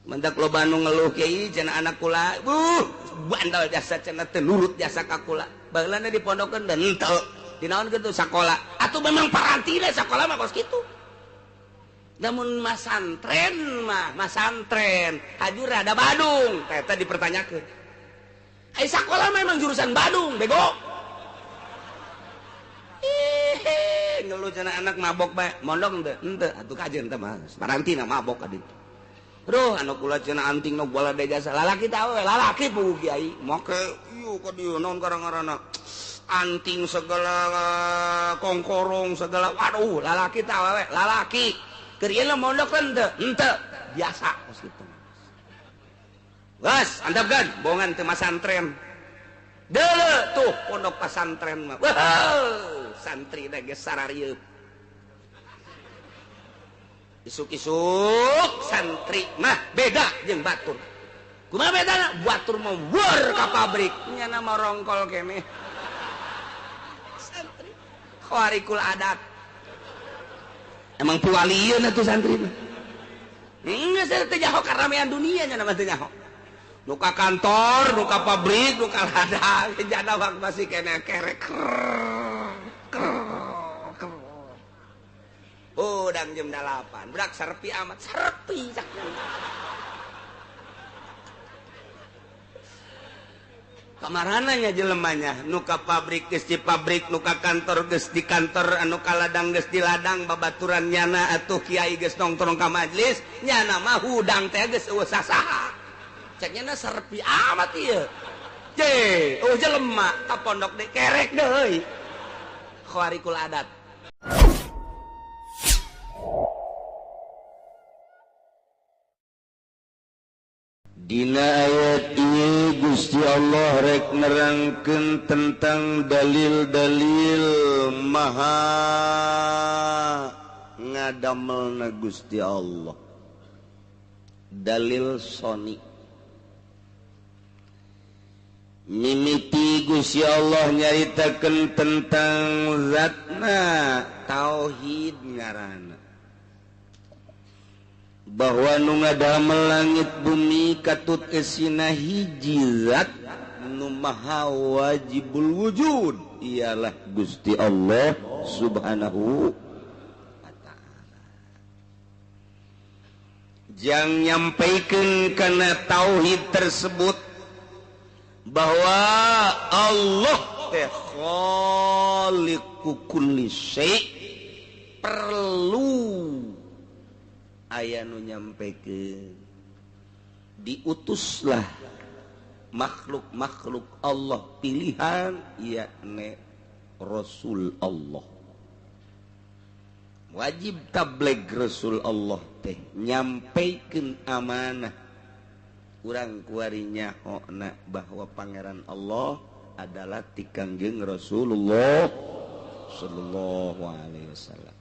mendak lo Bandung ngeluh kiai cenah anak kula bandal jasa cenah teu nurut jasa ka kula baheulana dipondokeun dan henteu dinaon kitu sakola atuh memang paranti deh sakola mah kos kitu namun masantren hajur ada Badung eta dipertanyakeun ai sakola memang jurusan Badung bego ngeluh cenah anak mabok bae mondok henteu atuh kajeun teh mah parantina mabok ka ditu Ruh anu kula cenah anting nu bola de jasa lalaki tau lalaki puguh kiai make ieu ka dieu naon karang-karana anting segala kongkorong segala waduh lalaki tau we lalaki keur ieu mondok henteu biasa kos kitu geus antepkeun bohongan teu masantren deuleu tuh pondok pasantren mah santri da geus sararieup isuk-isuk santri mah beda jeung batur kumaha bedana batur mah weur ka pabrik nya nama rongkol keneh santri khawarikul adat emang pualieun atuh santri mah geus teh nyaho karamean dunia nya nama teh nyaho nu ka kantor nu ka pabrik nu ka ladang jadawak masih keneh kerek udang jam 8 berak serpi amat serpi kamarananya jelemanya nu ka pabrik geus di pabrik nu ka kantor geus di kantor anu ka ladang geus di ladang babaturan nyana atuh kiai geus nongkrong ka majelis nyana mah hudang teh geus eueuh sasaha ceknya serpi amat ieu jelema ka pondok de kerek deui khawarikul adat dina ayat ieu Gusti Allah rek nerangkeun tentang dalil-dalil maha ngadamelna Gusti Allah dalil soni mimiti Gusti Allah nyaritakeun tentang zatna tauhid ngaranna bahwa nu ngadamel langit bumi katut esina hiji zat nu maha wajibul wujud ialah Gusti Allah subhanahu wa ta'ala jang nyampaikeun kana tauhid tersebut bahwa Allah teh khaliqu kulli syai' perlu aya nu nyampekeun diutuslah makhluk-makhluk Allah pilihan yakni Rasul Allah wajib tabligh Rasul Allah teh nyampekeun amanah urang kuari nyahona bahwa pangeran Allah adalah ti Kangjeng Rasulullah sallallahu alaihi wasallam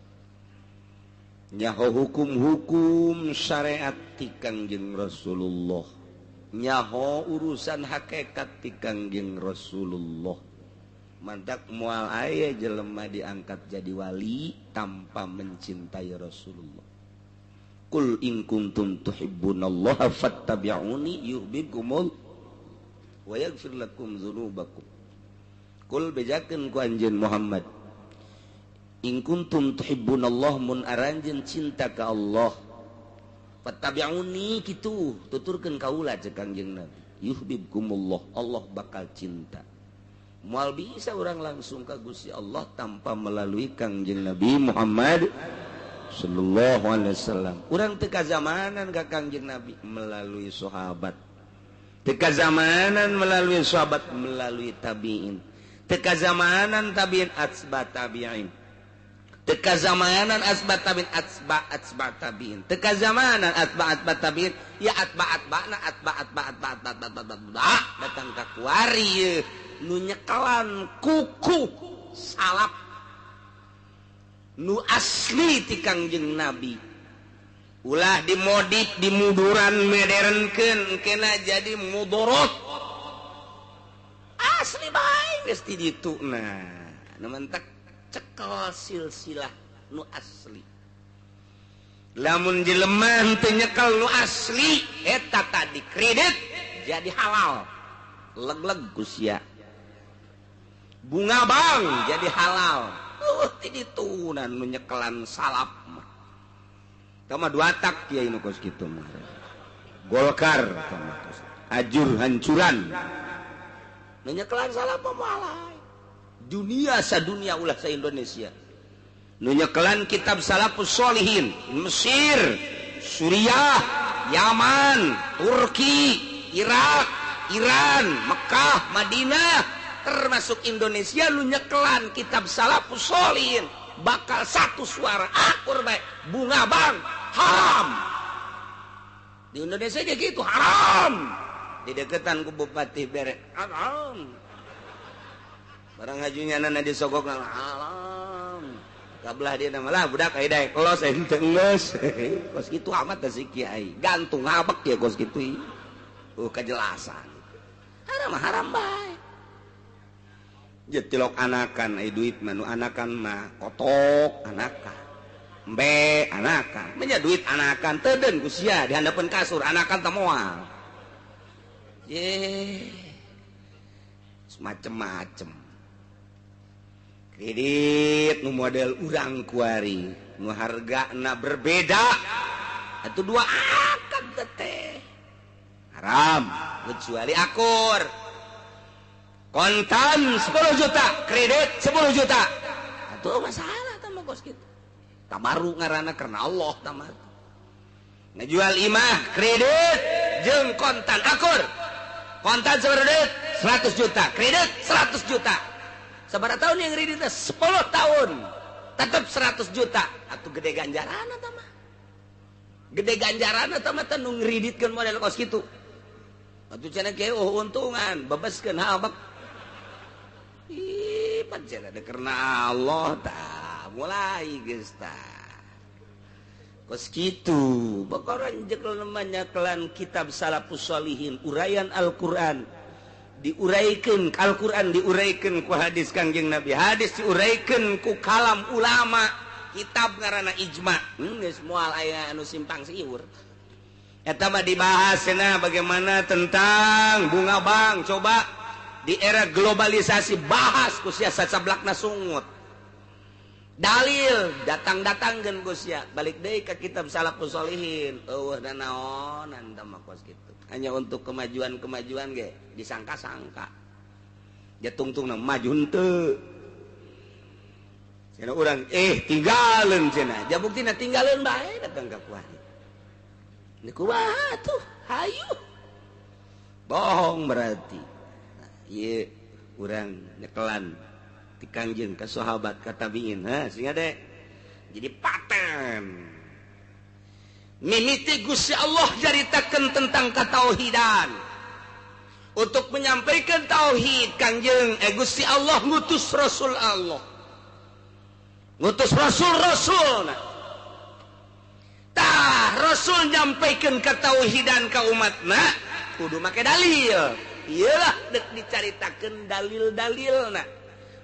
nyaho hukum-hukum syariat ti Kangjeng Rasulullah nyaho urusan hakikat ti Kangjeng Rasulullah mantak moal aya jelema diangkat jadi wali tanpa mencintai Rasulullah qul in kuntum tuhibbunallaha fattabi'uni yuhibbukumul wa yaghfir lakum dzunubakum qul bejakeun ku anjeun Muhammad in kuntum tuhibbunallah mun aranjeun cinta ka Allah fattabi'uni kitu tuturkeun kaula cek Kangjeng Nabi yuhibbukumullah Allah bakal cinta moal bisa orang langsung ka Gusti Allah tanpa melalui Kangjeng Nabi Muhammad sallallahu alaihi wasallam urang teu kazamanan ka Kangjeng Nabi melalui sahabat teu kazamanan melalui sahabat melalui tabi'in teu kazamanan tabi'in atsba tabi'in teka zamanan asbat tabiin atsba tabiin teka zamanan atba tabiin ya atba datang ka kuari nu nyekalan kuku salap nu asli ti Kangjeng Nabi ulah dimodif dimuduran modernkeun kena jadi mudorot asli bae geus ti ditu nah nu mentek cekel silsilah nu asli lamun jelema teu nyekel nu asli eta tadi kredit jadi halal leg-leg kusia bunga bank jadi halal ti ditu nu nyekelan salap mah tama dua tak kiai nu kos kitu mah Golkar tama ajur hancuran nu nyekelan salap mah dunia sadunia ulah sa Indonesia nu nyekelan kitab salafus sholihin Mesir, Suriah, Yaman, Turki, Irak, Iran, Mekah, Madinah termasuk Indonesia lu nyekelan kitab salafus sholihin bakal satu suara akur baik bunga bang haram di Indonesia aja gitu haram di deketan ku bupati bere haram barang ngajunya nana disogok haram kabelah dia nama lah budak aida kelos ente geus kos kitu amat teh si kiai gantung ngabek ya kos kitu kejelasan haram bae je tilok anakan ai duit mah nu anakan mah kotok anakan embe anakan nya duit anakan teudeun ku sia di handapeun kasur anakan teh moal ye macem-macem kredit nu model urang kuari nu hargana berbeda atuh dua akad teh haram kecuali akur kontan 10 juta kredit 10 juta atuh masalah tah mah kos kitu tamaru ngaranna karena Allah tamah ngajual imah kredit jeung kontan akur kontan kredit 100 juta kredit 100 juta sabaraha tahun yang kredit 10 tahun tetap 100 juta atuh gede ganjaran eta mah gede ganjaran eta mah teh nu ngriditkeun model kos kitu atuh cenah kieu untungan bebeskeun habak ih pancen ada karena Allah tah mulai geus tah kos kitu bakaran jekel namanya kelan kitab salafus sholihin uraian Al-Qur'an diuraikan Al-Quran diuraikan ku hadis Kangjeng Nabi hadis diuraikan ku kalam ulama kitab ngaranna ijma geus moal aya anu simpang siur eta mah dibahas cenah bagaimana tentang bunga bank coba di era globalisasi bahas ku sia sacablakna sungut dalil datang-datangkeun ku sia balik deui ka kitab salafus sholihin eueuh da naonan tah mah kos kitu hanya untuk kemajuan ge disangka-sangka ya tungtungna maju henteu cenah urang tinggalin cenah ja buktina tinggalin bae datang ka kuari ni kumaha tuh hayu bohong berarti nah, ieu urang nyekelan ti Kangjeng ka sahabat ka tabiin sehingga deh jadi paten mimiti Gusti Allah jaritakeun tentang katauhidan untuk menyampaikan tauhid Kangjeng Gusti Allah ngutus Rasul Allah ngutus Rasul-Rasulna tah Rasul nyampaikan katauhidan ka umatna kudu make dalil iyalah dek dicaritakeun dalil-dalilna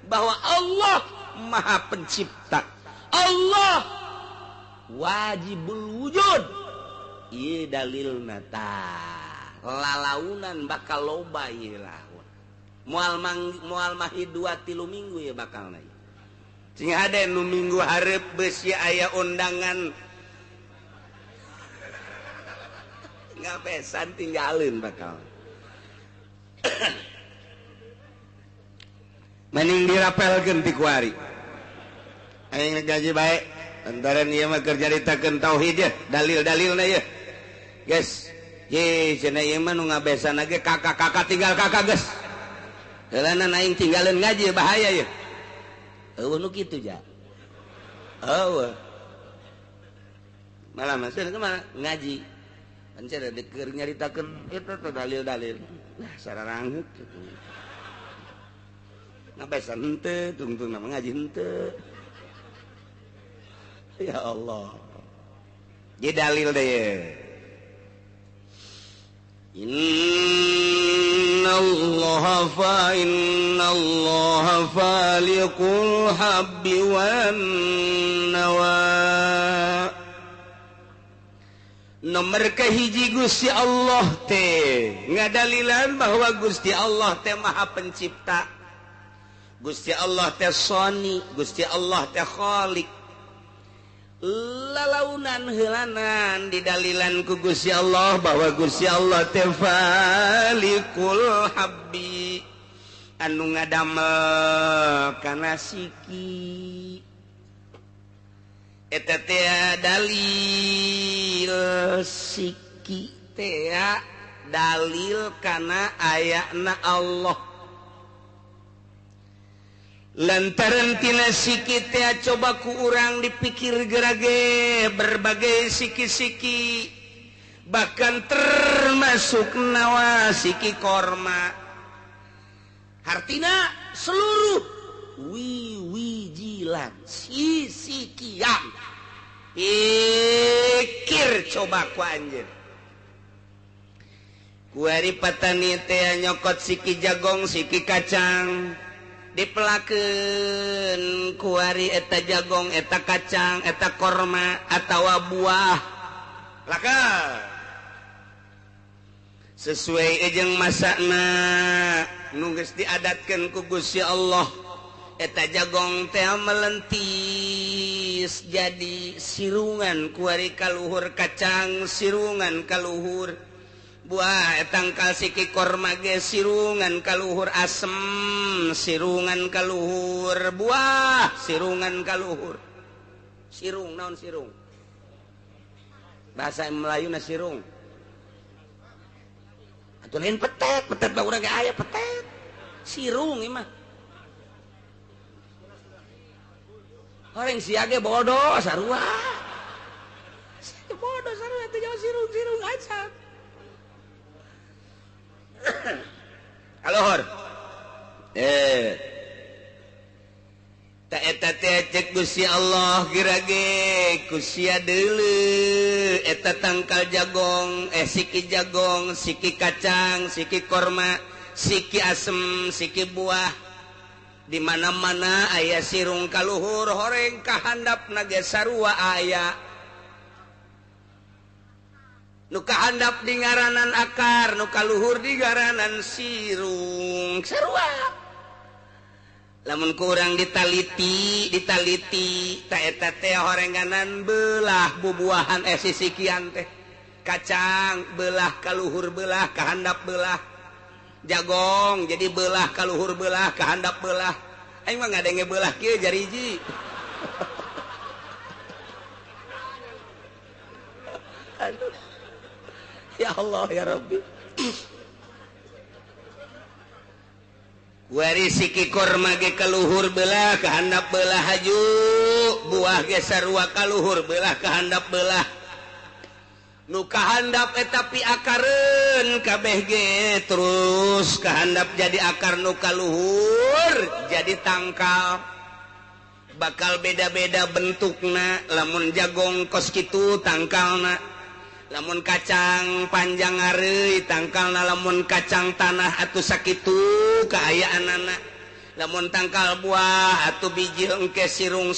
bahwa Allah Maha Pencipta Allah wajibul wujud ieu dalilna tah lalaunan bakal loba ieu laun moal mahi 2-3 minggu ya bakalna sing hade nu minggu hareup beus aya undangan ngapesan tinggalin bakal mending dirapelkeun ti kuari aing ngaji bae antara ieu mah keur jaritakeun tauhid ya dalil-dalilna ya geus ye cenah ieu mah nu ngabesana ge kakak-kakak tinggal kakak geus heulana aing tinggalin ngaji bahaya ya eueuh nu kitu ja eueuh malah maksudna kumaha ngaji pancen ada keur nyaritakeun eta teh dalil-dalil nah sararangeut kitu ngabesan henteu tungtungna ngaji henteu ya Allah jadi dalil deh innallaha faliqul habbi wan nawa nomor kahiji Gusti Allah teh ngadalilan bahwa Gusti Allah teh Maha Pencipta, Gusti Allah teh Soni, Gusti Allah teh Khaliq. Lalaunan heulanan didalilan ku Gusti Allah bahwa Gusti Allah teh Falikul Habbi, anu ngadamel kana siki. Eta teh dalil siki teh dalil kana ayana Allah. Lantaran tina siki teh coba ku urang dipikir gerage berbagai siki-siki, bahkan termasuk nawa siki korma. Hartina seluruh wiwijilan sisikian. Pikir coba ku anjeun. Kuari patani teh nyokot siki jagong siki kacang, dipelakeun kuari eta jagong eta kacang eta korma atawa buah laka sesuai jeung masana nu geus diadatkeun ku Gusti Allah. Eta jagong teh melentis jadi sirungan kuari kaluhur kacang, sirungan kaluhur buah, etangkal siki korma ge sirungan kaluhur asem, sirungan kaluhur buah, sirungan kaluhur. Sirung naon sirung? Bahasa Melayu na sirung. Atuh lain petet, petet bae urang ge aya petet. Sirung ieu mah. Orang siage bodoh sarua. Siage bodoh sarua teh jauh sirung-sirung aja. Alohor. Ta eta teh cek Gusti Allah girage ku sia deuleu eta tangkal jagong, siki jagong, siki kacang, siki korma, siki asem, siki buah. Di mana-mana aya sirung kaluhur horeng kahandapna ge sarua aya. Nu kahandap di ngaranan akar, nu kaluhur di ngaranan sirung sarua. Lamun kurang ditaliti ta eta teh horenganan belah bubuahan sisikian teh. Kacang belah kaluhur belah kahandap belah. Jagong jadi belah kaluhur belah kahandap belah. Aing mah ngadenge belah kieu jari hiji. Aduh. Ya Allah ya Rabbi. Wari siki korma ge kaluhur belah kahandap belah haju, buah ge sarua kaluhur belah kahandap belah. Nu kahandap eta piakareun kabeh ge terus kahandap jadi akar nu kaluhur jadi tangkal. Bakal beda-beda bentukna, lamun jagong kos kitu tangkalna, lamun kacang panjang areuy tangkalna, lamun kacang tanah atuh sakitu kaayaanana, lamun tangkal buah atuh biji engke sirung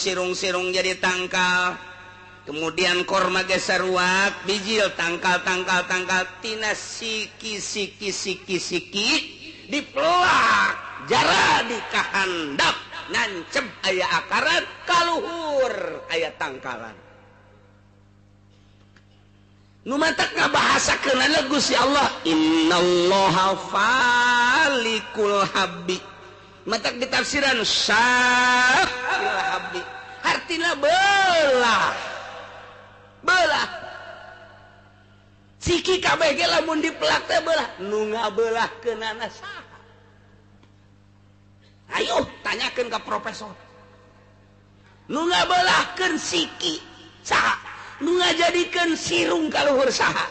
jadi tangkal. Kemudian korma ge saruak bijil tangkal tina siki dipelak jara dikahandap nancep aya akaran kaluhur aya tangkalan. Nu matak ngabahasakeun Gusti Allah innallaha falikul habbi. Matak ditafsiran syafil habbi. Artina belah. Siki kabeh ge lamun dipelak teh belah, nu ngabeulahkeunana saha? Ayo tanyakeun ka profesor. Nu ngabeulahkeun siki saha? Nu ngajadikeun sirung kaluhur saha?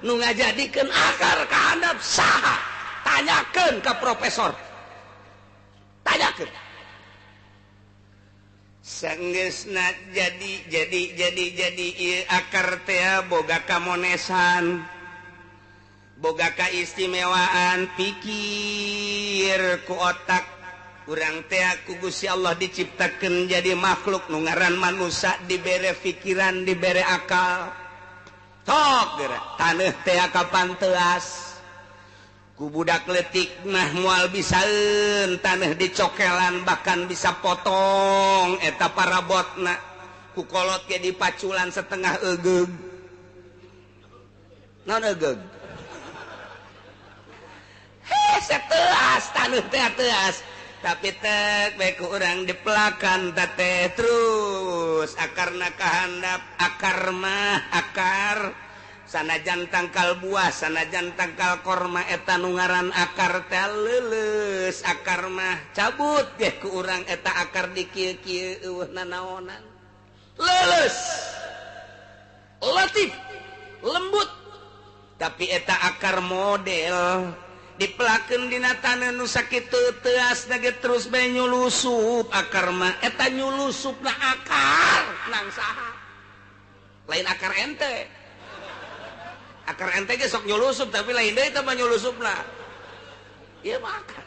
Nu ngajadikeun akar kahandap saha? Tanyakeun ka profesor. Tanyakeun. Sanggeusna jadi akar teh boga kamonesan, boga kaistimewaan, pikir ku otak urang teh ku Gusti Allah diciptakeun jadi makhluk nu ngaran manusia, dibere pikiran, dibere akal. tanah teh kapan teas ku budak letik mah moal bisaeun tanah dicokelan bahkan bisa potong eta parabotna ku kolot ge dipaculan setengah egeug naon egeug seteas tanah teh teas tapi tek bae ku urang dipelakan teh terus akarna kahandap akar mah akar sanajan tangkal buah sanajan tangkal korma eta nu ngaran akar teh leuleus akar mah cabut ge ku urang eta akar di kieu-kieu eueuh nanaonan leuleus latif lembut tapi eta akar model dipelakeun dina taneuh nu sakitu teas na ge terus bae nyulusup akar mah eta nyulusupna akar nang saha lain akar ente ge sok nyulusup tapi lain deui teh mah nyulusupna ieu mah akar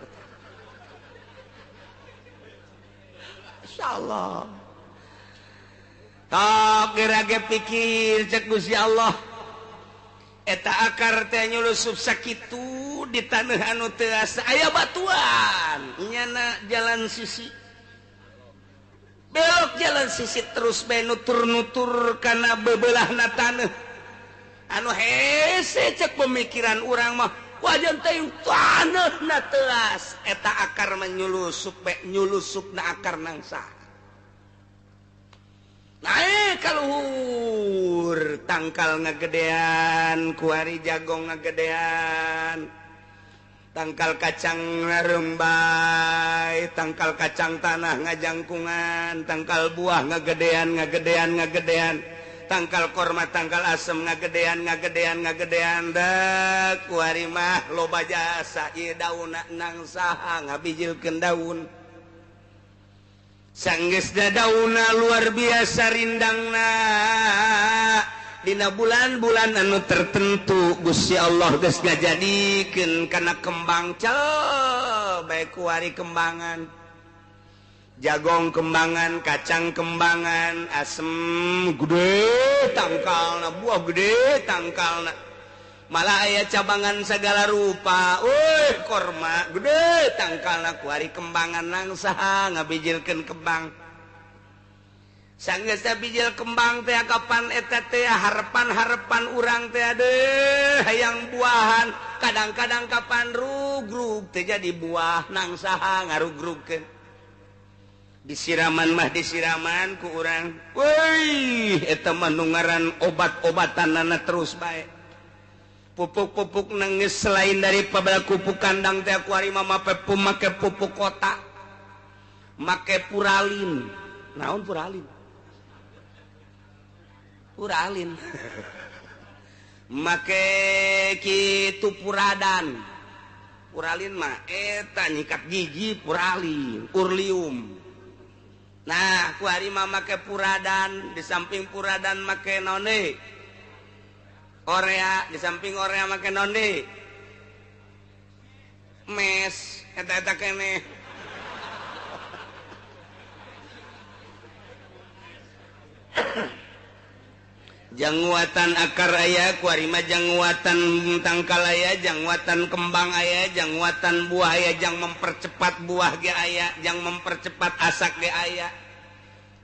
insyaallah tak gerage pikir cek Gusti Allah eta akar teh nyulusup sakitu di tanah anu teu asa aya batuan nyana jalan sisi belok jalan sisi terus bae nutur-nutur kana bebelahna taneuh anu hese cek pemikiran urang mah wajan teh taneuhna teas eta akar menyulusup bae nyulusupna akar nang saha naik kaluhur tangkal ngagedean kuari jagong ngagedean tangkal kacang ngarembay tangkal kacang tanah ngajangkungan tangkal buah ngagedean tangkal korma tangkal asem ngagedean da kuari mah loba jasa ieu daunna nang saha ngabijilkeun daun sanggeusna daunna luar biasa rindangna dina bulan-bulan anu tertentu Gusti Allah geus ngajadikeun kana kembang bae kuari kembangan jagong kembangan kacang kembangan asem gede tangkalna buah gede tangkalna malah aya cabangan segala rupa korma gede tangkalna kuari kembangan nang saha ngabijilkeun kembang sanggeus bijil kembang teh kapan eta teh harepan-harepan urang teh adeuh hayang buahan kadang-kadang kapan rugrug teh jadi buah nang saha ngarugrugkeun disiraman mah disiraman ku urang weuy eta mah nu ngaran obat-obatanna terus bae pupuk-pupuk nang geus selain dari pabala pupuk kandang teh kuari mah make pupuk kotak make puralin naon puralin make kitu puralin mah eta nyikat gigi puralin urlium nah kuari mah make puradan di samping puradan make none orea di samping orea make none mes eta keneh jangwatan akar aya kuari mah jangwatan tangkal aya jangwatan kembang aya jangwatan buah aya jang mempercepat buah ge aya jang mempercepat asak ge aya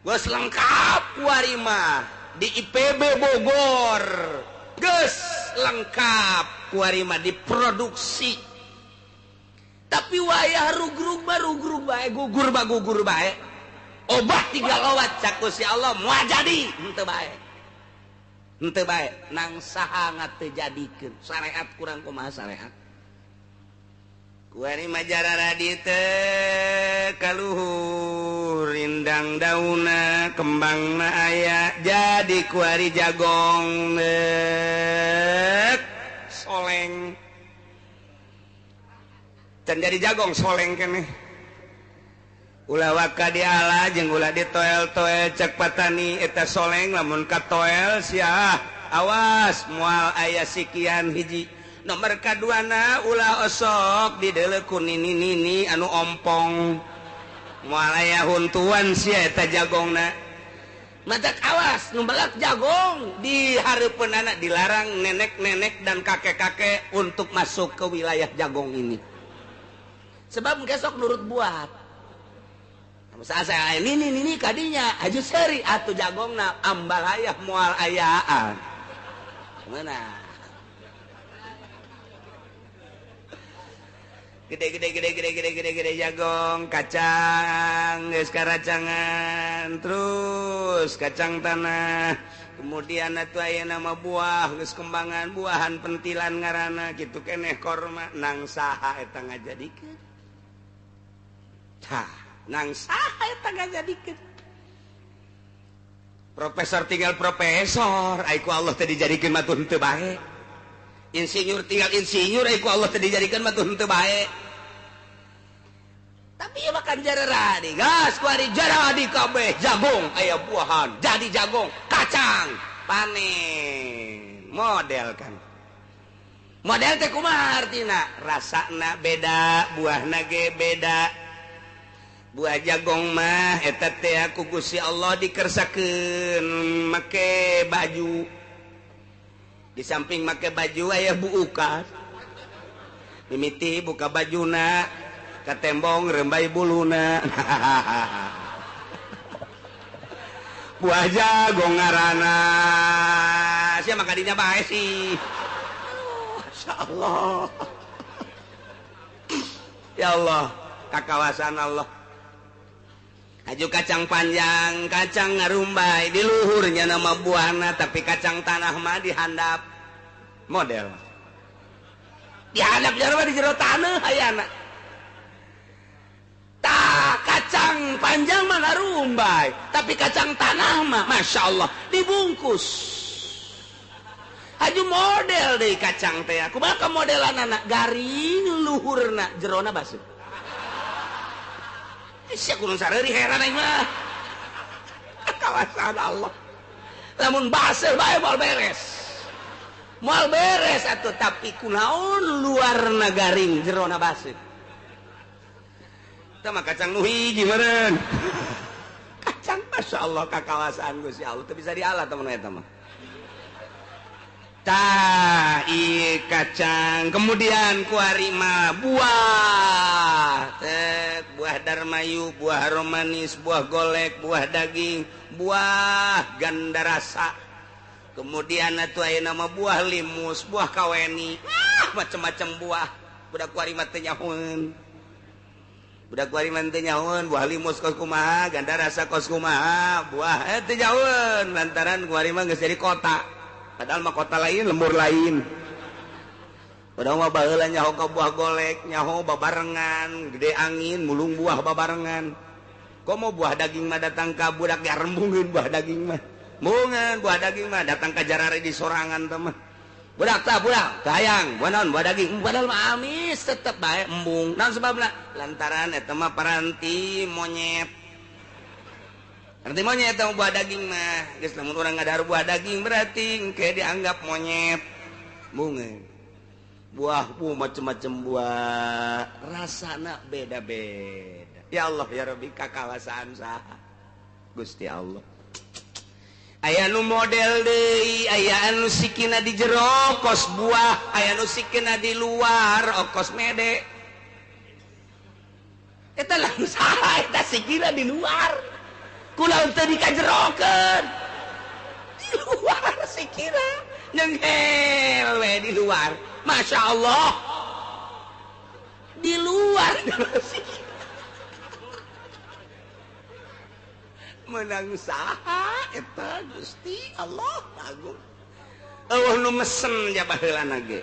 geus lengkap kuari mah di IPB Bogor geus lengkap kuari mah diproduksi tapi wayah rugrug bae gugur bae obat 3 lowat cak Gusti Allah moal jadi henteu bae nang saha ngatejadikeun syariat kurang kumaha syariat kuari mah jarara di teu kaluhur rindang daunna kembangna aya jadi kuari jagong soleng can jadi jagong soleng keneh ulah waka diala jeung ulah ditoel-toel cek patani eta soleng lamun katoel sia awas moal aya sikian hiji nomor kaduana ulah osok dideuleu ku nini anu ompong moal aya huntuan sia eta jagongna mata awas numbelak jagong di hareupeun anak dilarang nenek-nenek dan kakek-kakek untuk masuk ke wilayah jagong ini sebab besok nurut buat saya ini kadinya aju seri atuh jagongna ambal hayah moal ayaan mana gede jagong kacang geus karacangan terus kacang tanah kemudian atuh aya nama buah geus kembangan buahan pentilan ngaranna kitu keneh korma nang saha eta ngajadikeun tah nang saha eta ngajadikeun profesor tinggal profesor aiku Allah teh dijadikeun mah tuh henteu bae insinyur tinggal insinyur aiku Allah teh dijadikeun mah tuh henteu bae tapi ya makan jarah di gas kuari jarah di kabeh jagung aya buahan jadi jagung kacang panen model kan model teh kumaha artina rasana beda buahna ge beda buah jagung mah eta teh ku Gusti Allah dikersakeun make baju di samping make baju aya buukan mimiti buka bajuna ka tembong rembai buluna buah jagung ngaranna sia mah kadinya bae sih masyaallah ya Allah kakawasan Allah aju kacang panjang kacang ngarumbai di luhurnya nama buahna tapi kacang tanah mah dihandap model dihandap jarwa di jero tanah hayana tah kacang panjang mah ngarumbai tapi kacang tanah mah Masya Allah dibungkus aju model deh kacang teh kumaha modelan anak garing luhurna jerona basuh sia kurang sareri heran aing mah kawasan Allah lamun baseuh bae moal beres atuh tapi kunaon luarna garing jerona baseuh tah mah kacang nu hiji meureun kacang Masya Allah kakawasan Gusti Allah teu bisa dialah teman eta mah tah ieu kacang kemudian kuari mah buah buah darmayu buah romanis buah golek buah daging buah ganda rasa kemudian atuh aya nama buah limus buah kaweni macam-macam buah budak kuari mah teu nyahoeun budak kuari mah teu nyahoeun buah limus kos kumaha ganda rasa kos kumaha buah teu nyahoeun lantaran kuari mah geus jadi kota padahal mah kota lain lembur lain padahal mah baheula nyaho ka buah golek nyaho babarengan gede angin mulung buah babarengan kok mau buah daging mah datang ka budak ya rembungeun buah daging mah mungeun buah daging mah datang ka jarare di sorangan teh mah budak hayang buah naon buah daging padahal mah amis tetep bae embung naon sebabna lantaran eta mah paranti monyet arti monyet eta buah daging mah geus lamun urang ngadahar buah daging berarti engke dianggap monyet mungeun buah macam-macam buah rasana beda-beda ya Allah ya Rabbi kakawasaan saha Gusti Allah aya nu model deui aya anu sikina di jero kos buah aya nu sikina di luar kos mede eta lamun saha eta sikina di luar kunaon teu dikajerokeun di luar sikina nyenghel we di luar Masya Allah di luar menang saha eta Gusti Allah agung eueuh nu mesen ja baheulana ge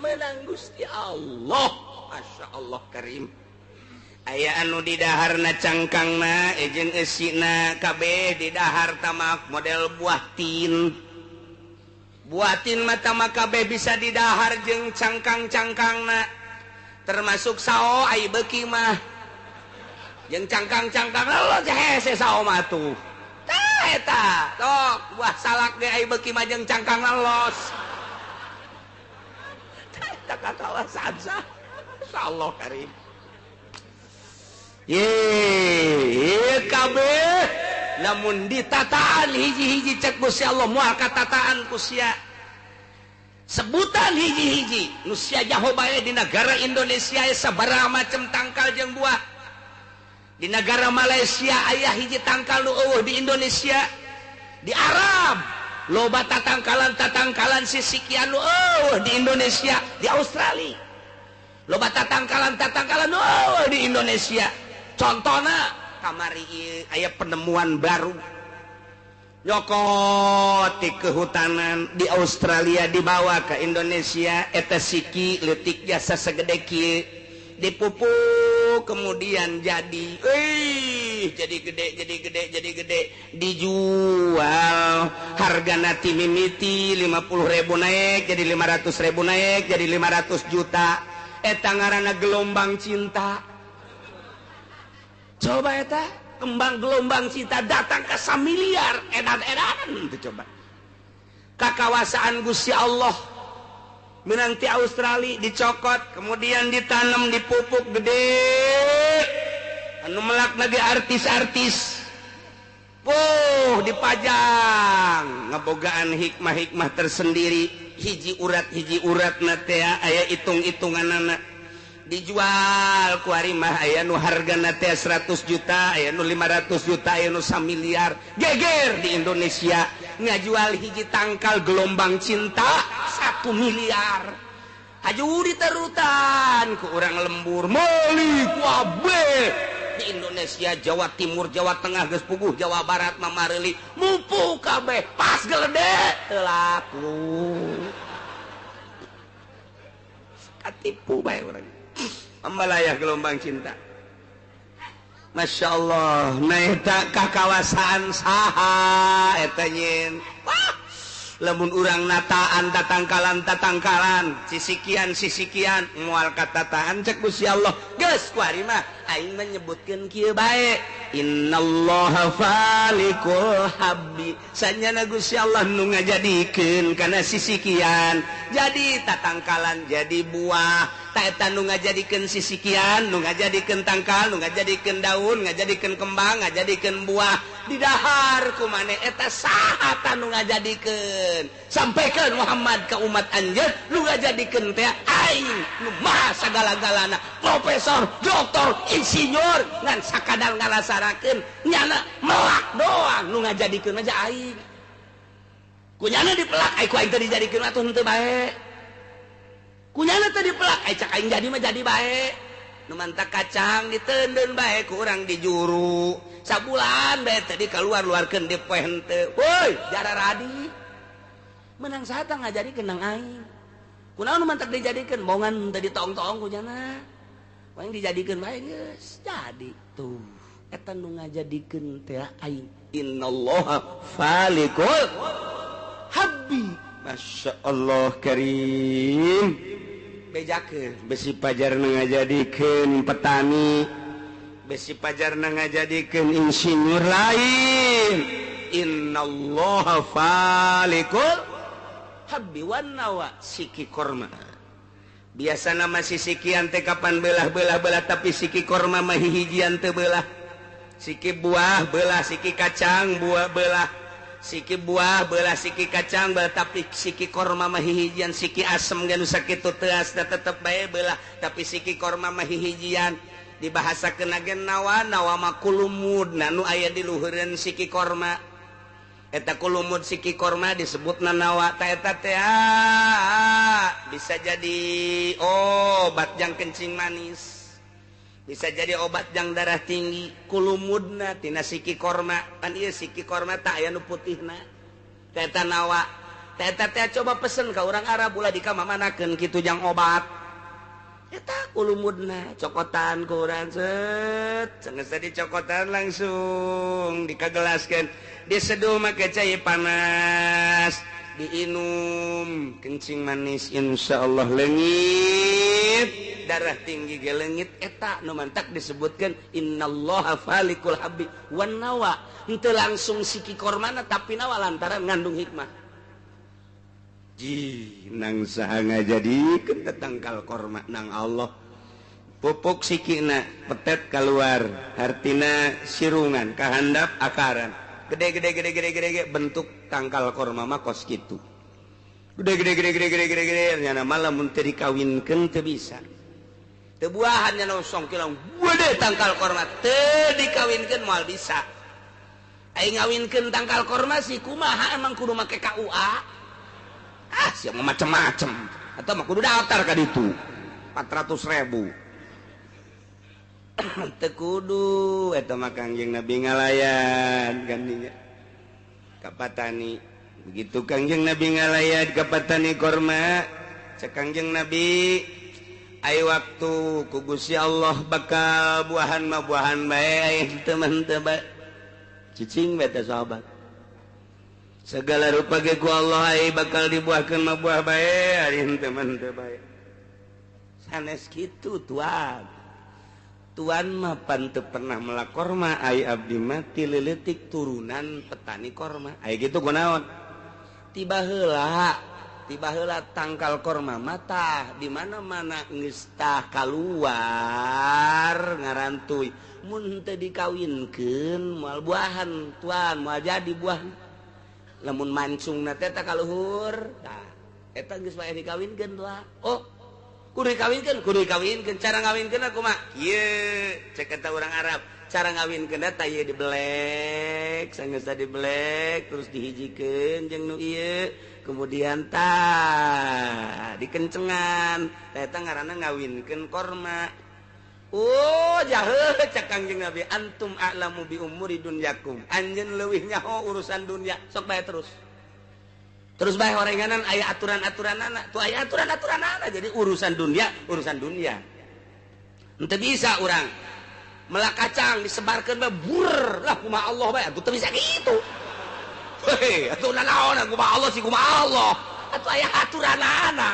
menang Gusti Allah Masya Allah karim aya anu di daharna cangkangna jeung eusina kabeh di dahar tamak model buah tin mata mah kabeh bisa di dahar jeung cangkang-cangkangna termasuk sao ai beuki mah jeung cangkang-cangkangna lo hese sao mah tuh tah eta tok buah salak ge ai beuki mah jeung cangkangna los tah eta kakawasan sah insyaallah karim ye kabeh namun ditataan hiji-hiji cek Gusti Allah moal katataan ku sia sebutan hiji-hiji nu sia jaho bae di negara Indonesia sabaraha macam tangkal jeung buah di negara Malaysia aya hiji tangkal nu eueuh di Indonesia di Arab loba tatangkalan sisikian nu eueuh di Indonesia di Australia loba tatangkalan nu eueuh di Indonesia contohna kamari aya penemuan baru nyokot di kehutanan di Australia dibawa ke Indonesia eta siki leutik jasa segede kieu dipupuk kemudian jadi gede dijual hargana ti mimiti 50.000 naik jadi 500.000 naik jadi 500 juta eta ngaranna gelombang cinta coba eta kembang gelombang cinta datang ke 1 miliar edan-edan itu coba kakawasaan Gusti Allah menanti Australia dicokot kemudian ditanam dipupuk gede anu melak nage artis-artis dipajang ngebogaan hikmah-hikmah tersendiri hiji urat na teh aya hitung-hitunganana dijual ku ari mah aya nu hargana teh 100 juta aya nu 500 juta aya nu 1 miliar geger di Indonesia ngajual hiji tangkal gelombang cinta 1 miliar haju diterutan ku urang lembur meuli ku abe di Indonesia Jawa Timur Jawa Tengah geus puguh Jawa Barat mamareuli mumpuk kabeh pas geledek teu laku katipu bae urang Ambalayah gelombang cinta Masya Allah nah eta kakawasaan saha eta nyin lamun urang nataan tatangkalan sisikian moal katataan cek Gusti Allah geus kuari mah aing menyebutkeun kieu bae innallaha falikul habbi sanyana Gusti Allah nu ngajadikeun kana sisikian jadi tatangkalan jadi buah eta nu ngajadikeun sisikian nu ngajadikeun tangkal nu ngajadikeun daun ngajadikeun kembang ngajadikeun buah di dahar kumane eta saha nu ngajadikeun sampaikan Muhammad ke umat anjeun nu ngajadikeun teh aing nu maha sagala-galana profesor doktor insinyur ngan sakadar ngalasarakeun nyana melak doang nu ngajadikeun aja aing kunyana dipelak aing ku aing teh dijadikeun atuh henteu bae kunyana teh dipelak cak aing jadi mah jadi bae nu mantak kacang diteundeun bae ku urang di juru sabulan bae teh dikaluar-luarkeun di poe henteu woi jara radi menang saha tah ngajadikeun nang aing kunaon nu mantak dijadikeun bohongan teh ditong-tong kunyana aing dijadikeun bae geus jadi tuh eta nu ngajadikeun teh aing innallaha falikul habbi Masya Allah karim bejakeun besi pajarna ngajadikeun petani besi pajarna ngajadikeun insinyur lain innallaha falikul habbi wan nawa siki korma biasa nama sisikian teh kapan belah tapi siki korma mah hijian teu belah siki buah belah siki kacang buah belah siki buah belah siki kacang belah tapi siki korma mah hijian siki asem ganu sakitu teu asna tetep bae belah tapi siki korma mah hijian dibahasakeun agen nawa mah kulumud nu aya di luhureun siki korma eta kulumud siki korma disebutna nawa ta eta teh bisa jadi obat jang kencing manis bisa jadi obat jang darah tinggi kulumudna tina siki korma kan ieu siki korma tak aya nu putihna ta eta nawa ta eta teh coba pesen ka urang Arab ulah dikamamanakeun kitu jang obat eta kulumudna cokotan ku urang set geus tadi cokotan langsung dikagelaskeun diseduh make cai panas diinum kencing manis insyaallah leungit darah tinggi ge leungit eta nu mantak disebutkeun innallaha falikul habbi wan nawa henteu langsung siki kormana tapi nawa lantaran ngandung hikmah nang saha ngajadikeun tetangkal korma nang Allah pupuk sikina petet keluar artina sirungan kahandap akaran gede bentuk tangkal korma mah kos kitu gede nyana malah mun teu dikawinkeun teu bisa teu buahan nya nosong kilang gede tangkal korma teu dikawinkeun moal bisa aing ngawinkeun tangkal korma sih kumaha emang kudu make KUA sia macem-macem atau mah kudu daftar ka ditu 400.000 tekudu eta mah Kangjeng Nabi ngalayan kan dinya ka Patani begitu Kangjeng Nabi ngalayan ka Patani korma cek Kangjeng Nabi ai waktu ku Gusti Allah bakal buahan mah buahan bae teman teu bae cicing bae teh sahabat segala rupa ge ku Allah ai bakal dibuahkeun mah buah bae ari teman teu bae sanes kitu tuan Tuan mah panteu pernah melak korma ai abdi mati leuletik turunan petani korma ai gitu kunaon tiba heula tangkal korma mata di mana-mana geus tah kaluar ngarantuy mun teu dikawinkeun moal buahan tuan moal jadi buah lamun mancungna teh tah kaluhur tah eta geus bae dikawinkeun tuan kudu dikawinkeun cara ngawinkeun kumaha kieu cek eta urang Arab cara ngawinkeun teh ieu dibelek sanggeus dibelek terus dihijikeun jeung nu ieu kemudian dikencengan eta ngaranna ngawinkeun korma jaheul cek Kangjeng Nabi antum a'lamu bi umuri dunyakum anjeun leuwih nyaho urusan dunya sok bae terus bae horenganan aya aturan-aturanana tuh aya aturan-aturanana jadi urusan dunia henteu bisa urang melak kacang disebarkeun bae bur lah kumaha Allah bae atuh teu bisa kitu heuh atuh naon kumaha Allah sih kumaha Allah atuh aya aturanana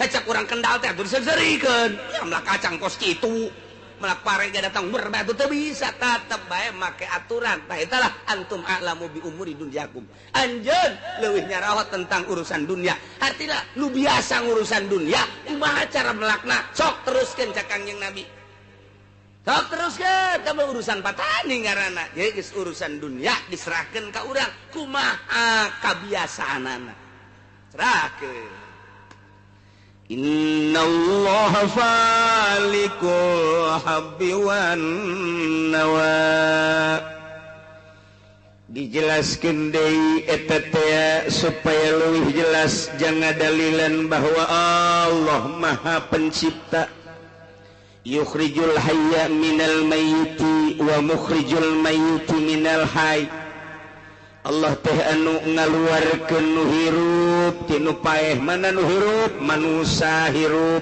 hecek urang Kendal teh atuh diserikeun ya melak kacang kos kitu melak parega datang ber bae atuh teu bisa tetep bae make aturan tah eta lah antum a'lamu bi umuri dunyakum anjeun leuwih nyaraos tentang urusan dunia artina lu biasa ngurusan dunia kumaha cara melakna sok teruskeun cak Kangjeng Nabi sok teruskeun teh urusan patani ngaranna jadi geus urusan dunia diserahkeun ka urang kumaha kabiasaanana serahkeun innallaha falikul habbi wan nawa dijelaskeun deui eta teh supaya leuwih jelas jangan dalilan bahwa Allah Maha Pencipta yukhrijul hayya minal mayyiti wa mukhrijul mayyiti minal hayy Allah teh anu ngaluarkeun nu hirup ti nu paeh mana nu hirup manusa hirup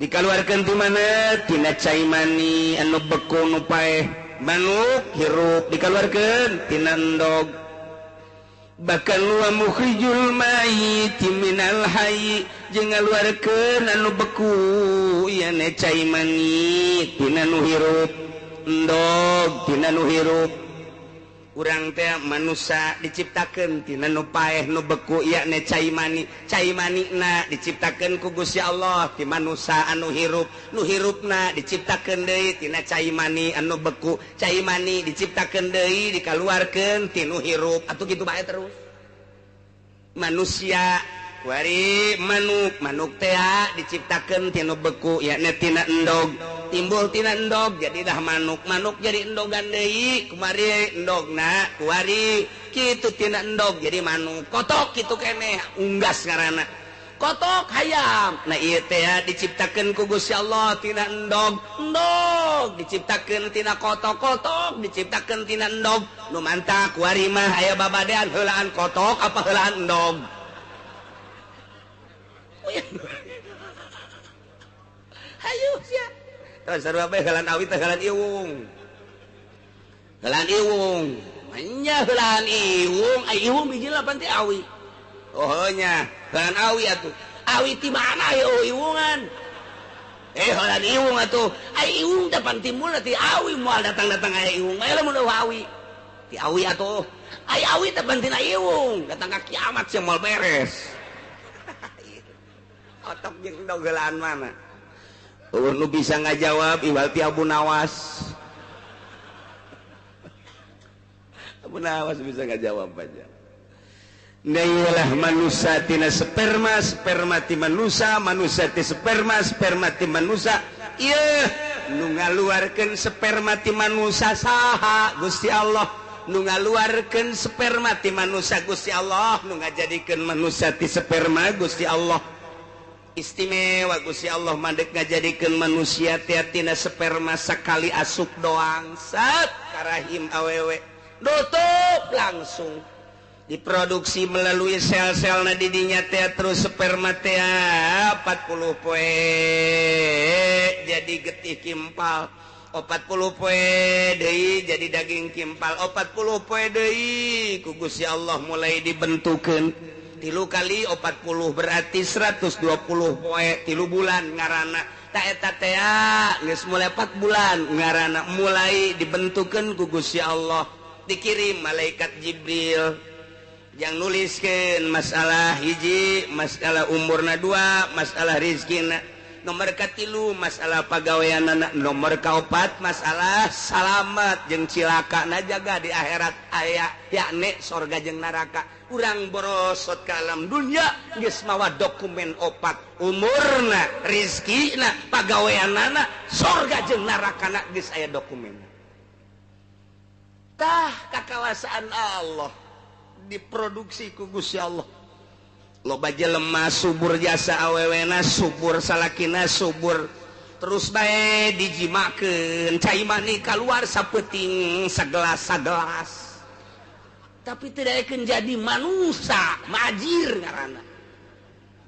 dikaluarkeun ti mana tina cai mani anu beku nu paeh manuk hirup dikaluarkeun tina endog bahkan wa mukhrijul mayyit minal hayy jeung ngaluarkeun anu beku ieu ne cai mani tina nu hirup endog tina nu hirup urang teh manusia diciptakeun tina nu paeh nu beku yakni cai mani na diciptakeun ku Gusti Allah ti manusia anu hirup nu hirupna diciptakeun deui tina cai mani anu beku cai mani diciptakeun deui dikaluarkeun ti nu hirup atuh kitu bae terus manusia wari manuk teh diciptakeun ti nu beku yakni tina endog timbul tina endog jadi dah manuk jadi endogan deui kumari endogna kuari kitu tina endog jadi manuk kotok kitu keneh unggas ngaranna kotok hayam nah ieu teh diciptakeun ku Gusti Allah tina endog diciptakeun tina kotok diciptakeun tina endog nu mantap kuari mah aya babadean heulaan kotok apa heulaan endog hayu sia terus sarua bae heulaan awi teh heulaan iwung nya heulaan iwung ai iwung biji lapan ti awi oh nya heulaan awi atuh awi ti mana yo iwungan heulaan iwung atuh ai iwung depan timbul ti awi moal datang-datang aya iwung bae lamun awi ti awi atuh ai awi depan tina iwung datang ka kiamat sia moal beres otak jeung endog heulaan mana nu bisa ngajawab iwal ti Abu Nawas Menawas bisa ngajawab aja. Nailah manusia tina sperma, sperma ti manusia, manusia ti sperma, sperma ti manusia. Ieu nu ngaluarkeun sperma ti manusia saha? Gusti Allah. Nu ngaluarkeun sperma ti manusia Gusti Allah, nu ngajadikeun manusia ti sperma Gusti Allah. Istimewa Gusti Allah mandek ngajadikeun manusia teh tina sperma sakali asup doang sat ka rahim awewe. Nutup langsung. Diproduksi melalui sel-sel na didinya teh terus sperma teh 40 poe jadi getih kimpal, 40 poe deui jadi daging kimpal, 40 poe deui ku Gusti Allah mulai dibentukeun 3 kali 40 berarti 120 poe 3 bulan ngaranna ta eta teh geus mulai 4 bulan ngaranna mulai dibentukeun ku Gusti Allah. Dikirim malaikat Jibril yang nuliskeun masalah hiji, masalah umurna 2, masalah rizkina, nomor katilu masalah pagaweanana, nomor kaopat masalah salamet jeung cilakana jaga di akhirat aya yakni sorga jeung neraka. Urang borosot ka alam dunya geus mawa dokumen 4, umurna, rizkina, pagaweanana, sorga jeung nerakana geus aya dokumenna. Tah kakawasaan Allah diproduksi ku Gusti Allah. Loba jelema subur jasa awewena, subur salakina, subur terus bae dijimakeun cai mani keluar sapeting sagelas. Tapi tidak akan jadi manusia, majir ngaranna.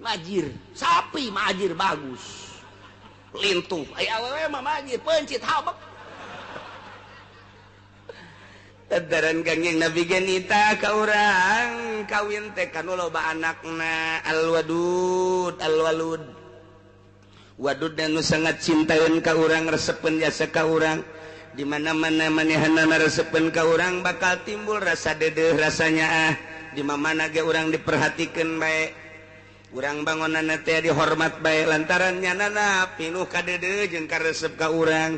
Majir, sapi majir bagus. Lintuh, ai awewe mah majir pencit habak. Tadaran kangjeng Nabi genita ka urang kawin teh kanu loba anakna al-wadud al-walud. Wadud anu sangat cintaeun ka urang, resepeun jasa ka urang. Di mana-mana manehanna resepeun ka urang bakal timbul rasa deudeuh rasanya di mana ge urang diperhatikeun bae. Urang bangunanna teh dihormat bae lantaran nyanana pinuh ka deudeuh jeung ka resep ka urang.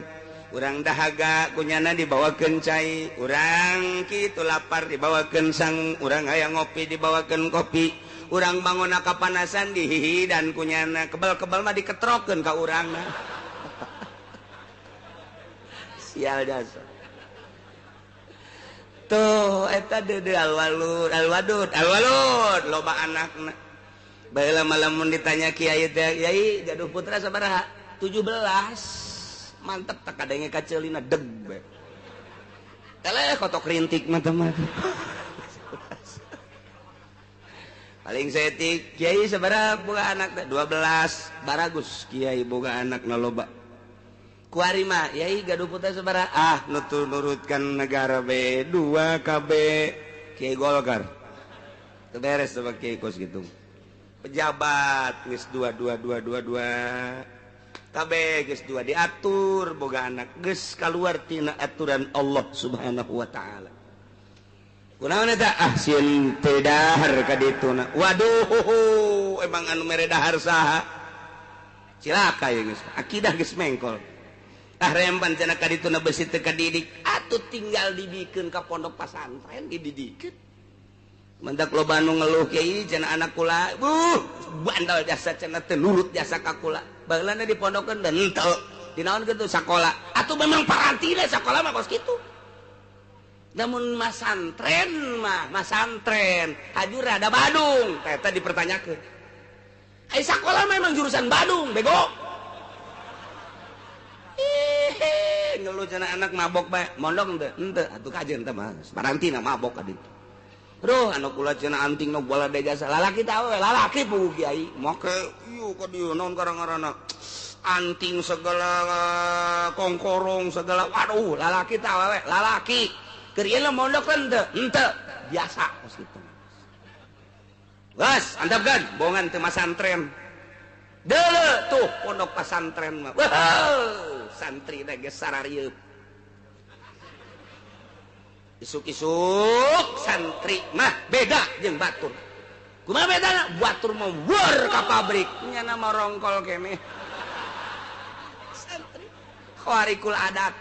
Urang dahaga kunyana dibawakeun cai, urang kitu lapar dibawakeun sang, urang aya ngopi dibawakeun kopi, urang bangunna kapanasan dihihi dan kunyana kebal-kebal mah diketrokeun ka urangna. Sial jasa. Tuh eta deudeuh al-walud loba anakna. Baheula malamun ditanya kiai teh, "Kiai gaduh putra sabaraha?" 17. Mantep tak kadenge kacelina deg be. Teleh kotok rintik mata-mata. Paling setik kiai sabaraha boga anak teh 12. Baragus kiai boga anak na loba. Kuari mah yai gaduh putra sabaraha? Nurutkan negara be 2 KB kiai Golkar. Teu beres sama kiai kos gitu. Pejabat geus 2 kabeh geus 2 diatur boga anak geus kaluar tina aturan Allah Subhanahu wa taala. Kunaon eta? Sieun teu dahar ka dituna. Waduh, emang anu mere dahar saha? Cilaka ya geus. Akidah geus mengkol. Rempan cenah ka dituna beusi teu kadidik, atuh tinggal dibikeun ka pondok pasantren dididikeun. Mendak loba anu ngeluh kiai cenah anak kula, bandal jasa cenah teu nurut jasa ka kula. Baheulana dipondokeun dan henteu. Dinaon kitu sakola. Atuh memang parantina sakola mah kos kitu. Namun masantren mah, masantren hajur ada Badung. Eta dipertanyakeun. Ai sakola memang jurusan Badung, bego. Ngeluh cenah anak mabok bae. Mondok henteu? Henteu, atuh kajeun teh mah. Parantina mabok ka ditu. Roh anu kula cenah anting nu bola de jasa lalaki tah we lalaki puguh kiai make ieu ka dieu naon karang-karana anting segala kongkorong segala waduh lalaki tah we lalaki keur ieu mondok teh henteu biasa kos kitu. Geus antepkeun bohongan teu masantren deuleu tuh pondok pasantren mah santri teh geus sararieup. Isuk-isuk santri mah beda jeung batur. Kumaha bedana? Batur mah weur ka pabrik, nya nama rongkol keneh. Santri khawarikul adat.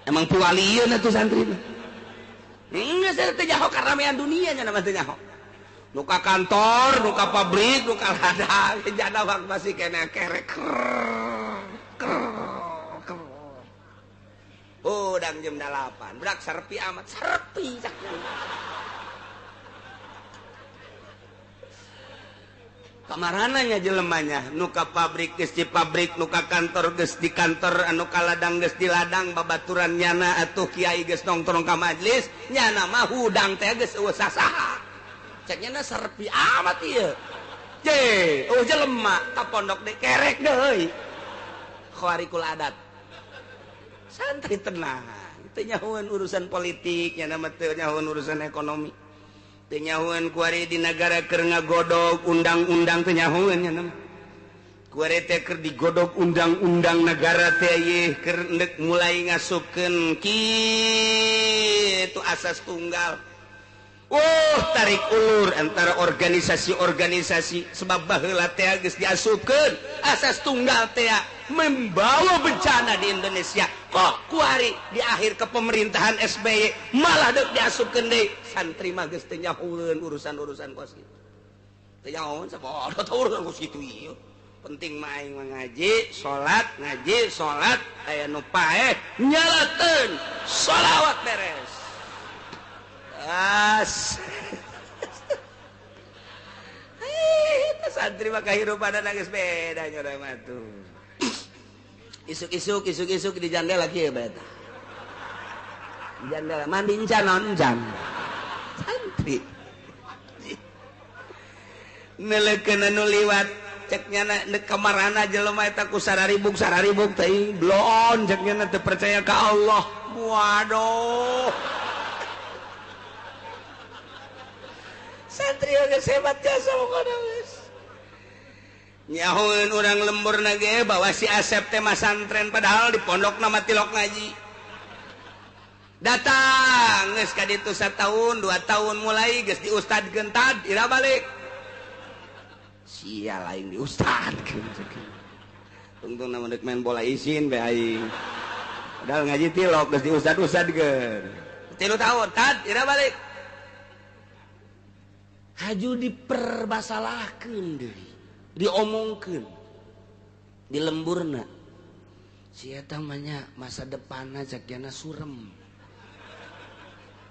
Emang pualieun atuh santri mah. keramean dunianya nama teh nyaho nuka kantor nuka pabrik nuka ladang jana wak masih kena kerek udang jam 8 berak serpi amat serpi kamarananya jelemanya nuka pabrik geus di pabrik nuka kantor geus di kantor anu ka ladang geus di ladang babaturan nyana atuh kiai geus nongkrong ka majelis nyana mah hudang teh geus usah saha cek nyana serpi amat ieu jelema ka pondok de kerek deui khawarikul adat santri tenang teu nyahoeun urusan politik nyana mah teu nyahoeun urusan ekonomi tenyahuan kuari di negara keur ngagodog undang-undang tenyahuan nya nama kuari teh keur digodog undang-undang negara teh ye keur mulai ngasupkeun kitu asas tunggal tarik ulur antara organisasi-organisasi sebab baheula teh geus diasupkeun asas tunggal teh membawa bencana di Indonesia kok kuari di akhir kepemerintahan SBY malah deuk diasupkeun deui santri mah geus teu nyahoeun urusan-urusan kos kitu teu nyahoeun sabodo teu urusan kos kitu ieu penting mah aing ngaji salat aya nu paeh nyalakeun shalawat beres santri mah kahirupanna geus beda nya urang mah tuh isuk-isuk di jandela kieu bae tah di jandela mandi encan santri neleukeun anu liwat cek nyana kamarana jelema eta ku sararibuk teh blon cek nyana teu percaya ka Allah waduh santri geus hebat jasa pokona geus nyahoeun urang lemburna ge bawa si Asep teh masantren padahal di pondok nama tilok ngaji datang geus ka ditu 1 tahun 2 tahun mulai geus di ustadkeun tad ira balik sia lain di ustadkeun tungtung nama deuk main bola isin be aing padahal ngaji tilok geus di ustadkeun 3 tahun tad ira balik haju diperbasalahkeun deui diomongkeun di lemburna si eta mah masa depanna cek yana surem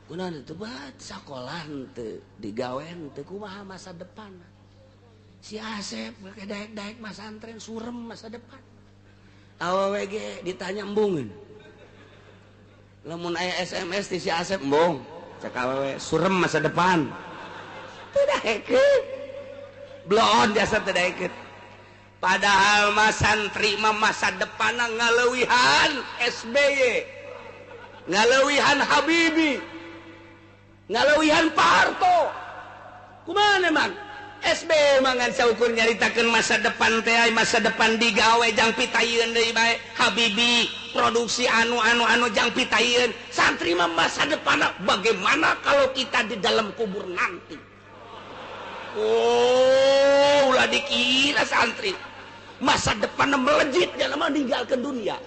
kunaon teu bae sakola teu digawean teu kumaha masa depanna si Asep make daek-daek masantren surem masa depan awewe ge ditanya embungeun lamun aya SMS ti si Asep embung cek awewe surem masa depan teu daekeun blon jasa teu padahal mas santri mah masa depanna ngaleuwihan SBY ngaleuwihan Habibie ngaleuwihan Pak Harto kumaha emang SBY mangan saukur nyaritakeun masa depan teh masa depan digawe jang pitayeun deui bae Habibie produksi anu jang pitayeun santri mah masa depanna bagaimana kalau kita di dalam kubur nanti ulah dikira santri masa depan melejit jangan meninggalkan dunia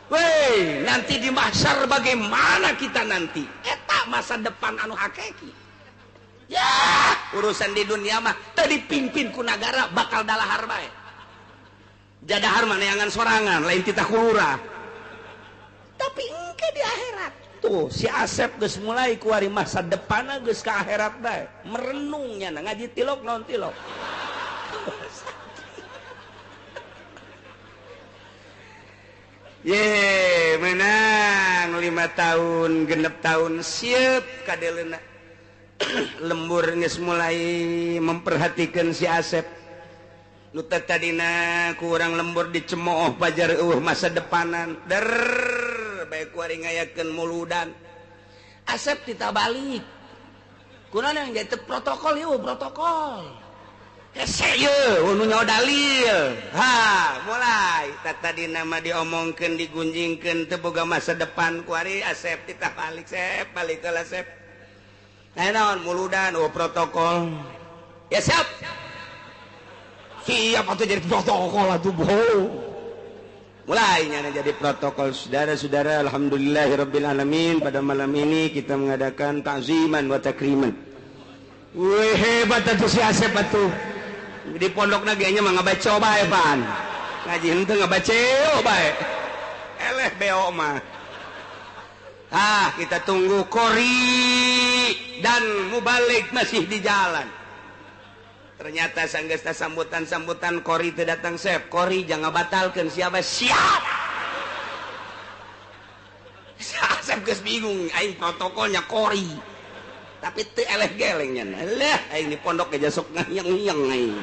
weh nanti di mahsyar bagaimana kita nanti eta masa depan anu hakiki ya urusan di dunia mah tadi pimpin ku negara bakal dalahar bae jadahar mana yangan sorangan lain titah kulura tapi engke di akhirat tuh si Asep geus mulai kuari masa depanna geus ka akhirat bae merenungnya ngaji tilok naon tilok ye menang 5 tahun genep tahun siep kadeleuna lembur geus mulai memperhatikan si Asep nu tadina ku urang lembur dicemooh pajar masa depanan baik kuari ngayakeun muludan Asep ditabalik kunaon yang jadi protokol yuk protokol hese yeuh nu nyaho dalil mulai tadi nama diomongkeun digunjingkeun teu boga masa depan kuari Asep ditabalik Sep balik ke Asep naon muludan protokol ya siap atuh jadi protokol atuh boh mulainya jadi protokol. Saudara-saudara, alhamdulillahirabbil alamin, pada malam ini kita mengadakan takziman wa takriman. Wih, hebat atuh si Asep atuh. Di pondok nagenya mah ngabaca bae pan. Ngaji henteu ngabaca bae. Eleh beo mah. Kita tunggu Kori dan Mubalik masih di jalan. Ternyata sanggeus sambutan Kori teu datang Sep. Kori jangan batalkan siapa siap. Sep geus bingung aing protokolnya Kori. Tapi teu eleh gelengnya. Lah aing di pondok aja sok ngayeng-ngayeng aing.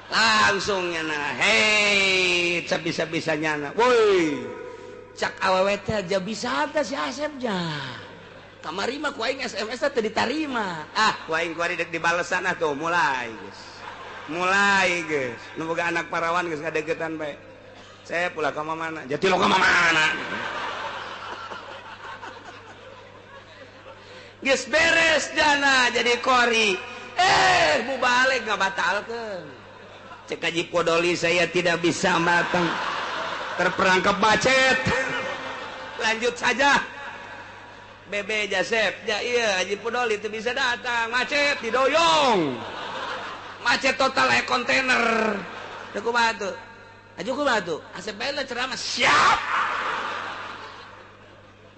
Langsung nya hei sabisa-bisanya na. Woi. Cak awewe teh aja bisa teh si Asep jah. Kamari mah ku aing SMS teh ditarima. Ku aing kuari dek dibalesan tuh mulai geus. Mulai geus. Nu boga anak parawan geus ngadegetan bae. Saya pula ka mana? Jati lo ka mana? Geus beres jana jadi Kori. Mubalik ngabatalkeun. Cek Haji Podoli saya tidak bisa matang. Terperangkap macet. Lanjut saja. Bebe Jasep, iya Haji Podoli itu bisa datang, macet didoyong, macet total kontainer. Aku batu, Asep bela ceramah siap.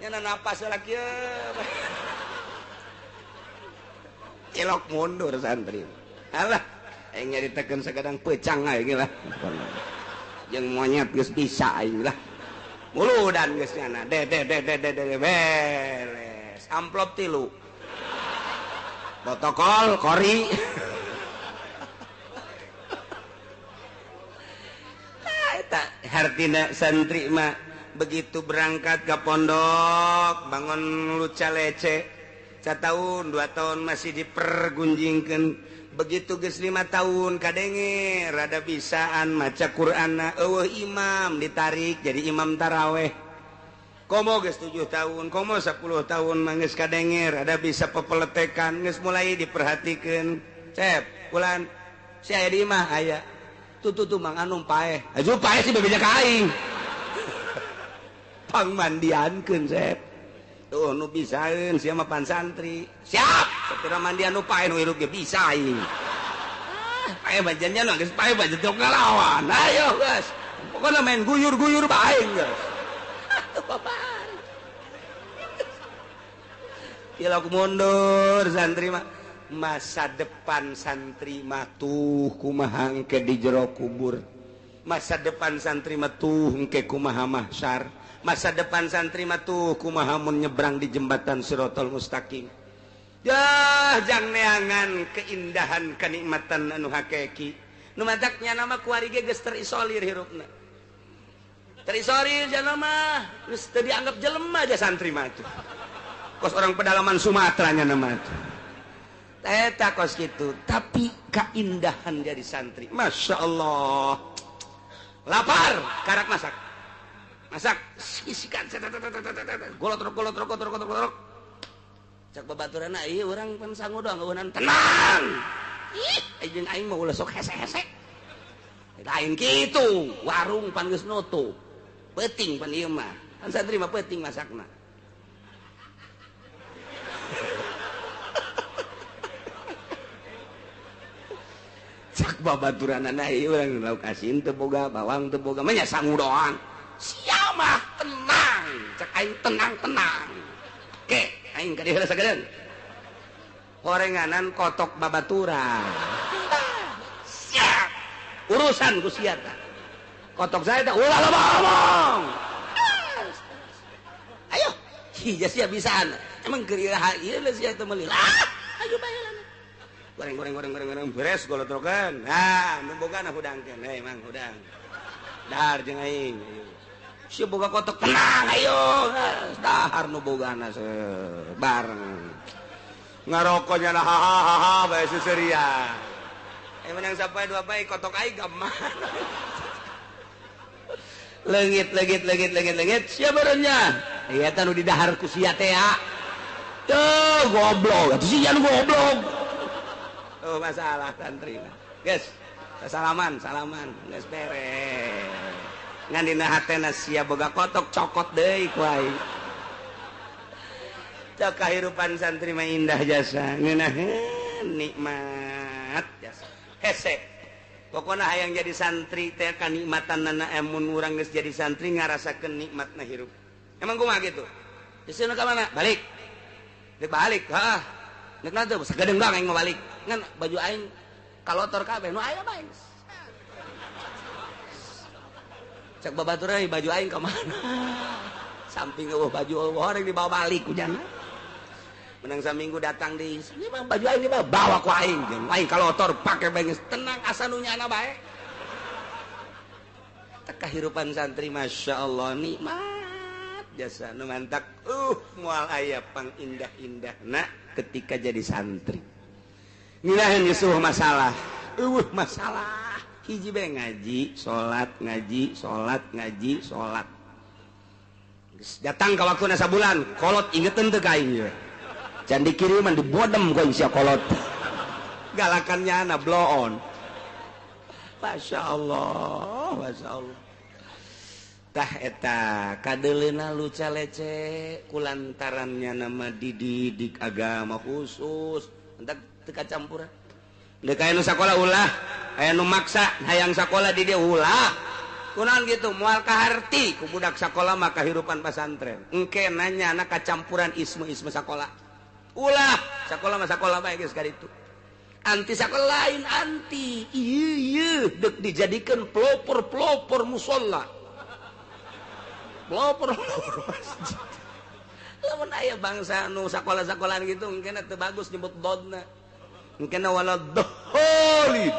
Nyana napas lagi ya. Cilok mundur santri. Alah, yang nyaritakeun sakadang pecang aja lah. Yang monyet geus bisa aing lah. Muludan geus nyana de beres amplop 3 protokol Kori. Eta hartina santri mah begitu berangkat ke pondok bangun luca lece 1 tahun 2 tahun masih dipergunjingkeun. Begitu geus 5 tahun kadenge rada bisaan maca Qur'anna eueuh imam ditarik jadi imam taraweh. Komo geus 7 tahun, komo 10 tahun mah geus kadenge rada bisa pepeletekan, geus mulai diperhatikeun. Cep, ulan si aya di imah aya. Tutu mang anu paeh. Aju paeh sih bebeja ka aing. Pangmandiankeun Cep. Tuh nu bisaeun sia mah pan santri. Siap. Satira mandian nu paeh nu hirup ge bisa aing. Paeh bajannya geus paeh bajan tok ngalawan. Ayo geus. Pokona main guyur-guyur bae geus. Bapak. Tilok mundur santri mah. Masa depan santri mah tuh kumaha engke di jero kubur. Masa depan santri mah tuh engke kumaha mahsyar. Masa depan santri mah tuh kumaha mun nyebrang di jembatan Siratal Mustaqim. Dah jang neangan keindahan kenikmatan anu hakiki. Nu mataknya nama kuari ge geus terisolir hirupna. Terisolir jana mah geus teu dianggap jelema aja santri mah tuh. Kos orang pedalaman Sumatera nya nama tuh. Eta kos kitu, tapi keindahan jadi santri. Masya Allah. Lapar, karak masak. Masak sisikan golot. Cak babaturanna ieu urang pan sangu doang eueunan tenang. Ih, aing mah ulah sok hese-hese. Lain kitu, warung pan geus nutup. Peuting pan ieu mah. Kan santri mah peuting masakna. Cak babaturanna ieu urang lauk asin teu boga, bawang teu boga, mah nya sangu doang. Siamah tenang, cek aing tenang. Ke, aing ka dieu sagedeun. Horenganan kotok babaturan. Siap. Urusan ku sia tah. Kotok saya teh ulah ngomong. Ayo, hija sia bisaan. Emang keur ieu sia teh meuli. Ayo bae lah. Goreng beres golotrokan. Nah, nu bogana hudangkeun. Hei, mang hudang. Dahar jeung aing. Ayo. Si boga kotok tenang ayo dahar nu bogana bareng ngarokoknya lah hahaha bae suseria menang sampai 2 bae kotok aing gaman legit sia beureunya ieu teh nu di dahar ku sia teh ya tuh goblok atuh sia nu goblok tuh masalah santri geus salaman geus beres ngan dina hatena sia boga kotok cokot deui ku aing cok kahirupan santri mah indah jasa ngeunaheun nikmat jasa hese pokona hayang jadi santri teh kanikmatanna emun urang geus jadi santri ngarasakeun nikmatna hirup emang kumaha gitu geus ka mana balik dek balik heeh nek nanti sagadeng bang aing mau balik ngan baju aing kalotor kabeh nu aya bae cek babatur euy baju aing ka mana samping eueuh baju horeng dibawa balik kujana menang saminggu datang di ini mah baju aing bawa ku aing jeung aing kalotor pake bae tenang asa nu nyana bae teh kahirupan santri masyaallah nikmat jasa nu mantak moal aya pang indah-indahna ketika jadi santri ngilahin yusuh masalah masalah hiji bae ngaji salat ngaji salat ngaji salat datang ka waktuna sabulan kolot ingeteun teu ka aing can dikiriman dibodem ku sia kolot galakannya na blow on masyaallah tah eta kadeleuna luca lece kulantarannya nama dididik agama khusus entak teu kacampuran deuk aya nu sakola ulah aya nu maksa hayang sakola di dieu ulah kunaon gitu moal kaharti ku budak sakola mah kahirupan pesantren engke nanya anak kacampuran isme-isme sakola ulah sakola mah sakola bae geus kaditu anti sakola lain anti ieu deuk dijadikeun pelopor musalla pelopor masjid lamun aya bangsa nu sakola-sakolaan gitu engke teu bagus nyebut dodna engke waladhdallin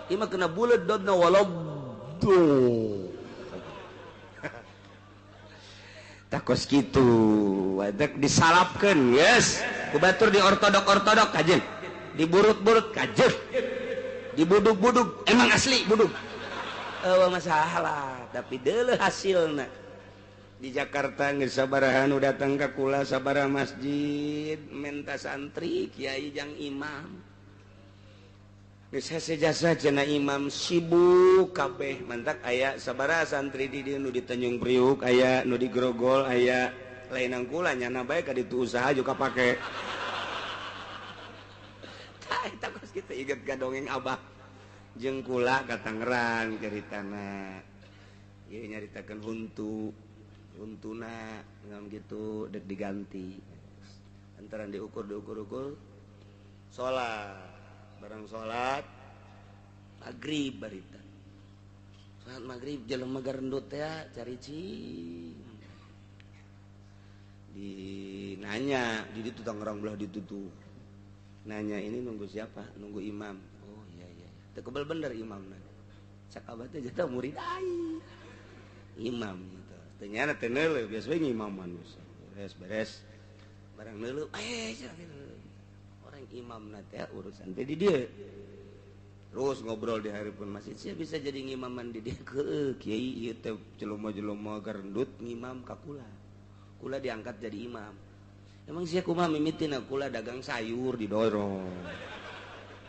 ieu mah kena buleut dodna waladdo takos kitu wadek disalapkeun yes ku batur di ortodok kajen diburut-burut kajen dibudug-budug emang asli budug eueuh masalah tapi deuleuh hasilna di Jakarta geus sabaraha nu datang ka kula sabaraha masjid menta santri kiai jang imam geus hese jasa cenah imam sibuk kabeh mantak aya sabaraha santri di dieu nu di Tanjung Priuk aya nu di Grogol aya lainang kula nyana bae ka ditu usaha juga kapake tah eta kos kitu inget ka dongeng abah jeung kula ka Tangerang ceritana ieu nyaritakeun huntuna ngam gitu dek diganti antaran diukur salat barang salat maghrib barita salat maghrib jelema garendut teh caricing di nanya di ditu Tangerang belah ditutu nanya ini nunggu siapa nunggu imam oh iya teu kebal bener imamna cak abah teh jata murid ai imam ternyata teh neuleuh biasa we ngimaman beres barang neuleuh orang imam teh urusan teh di dieu terus ngobrol di hareupeun masjid sia bisa jadi ngimaman di dieu kiai ieu teh jelema-jelema garendut ngimam ka kula diangkat jadi imam emang sia kumaha mimitina kula dagang sayur didorong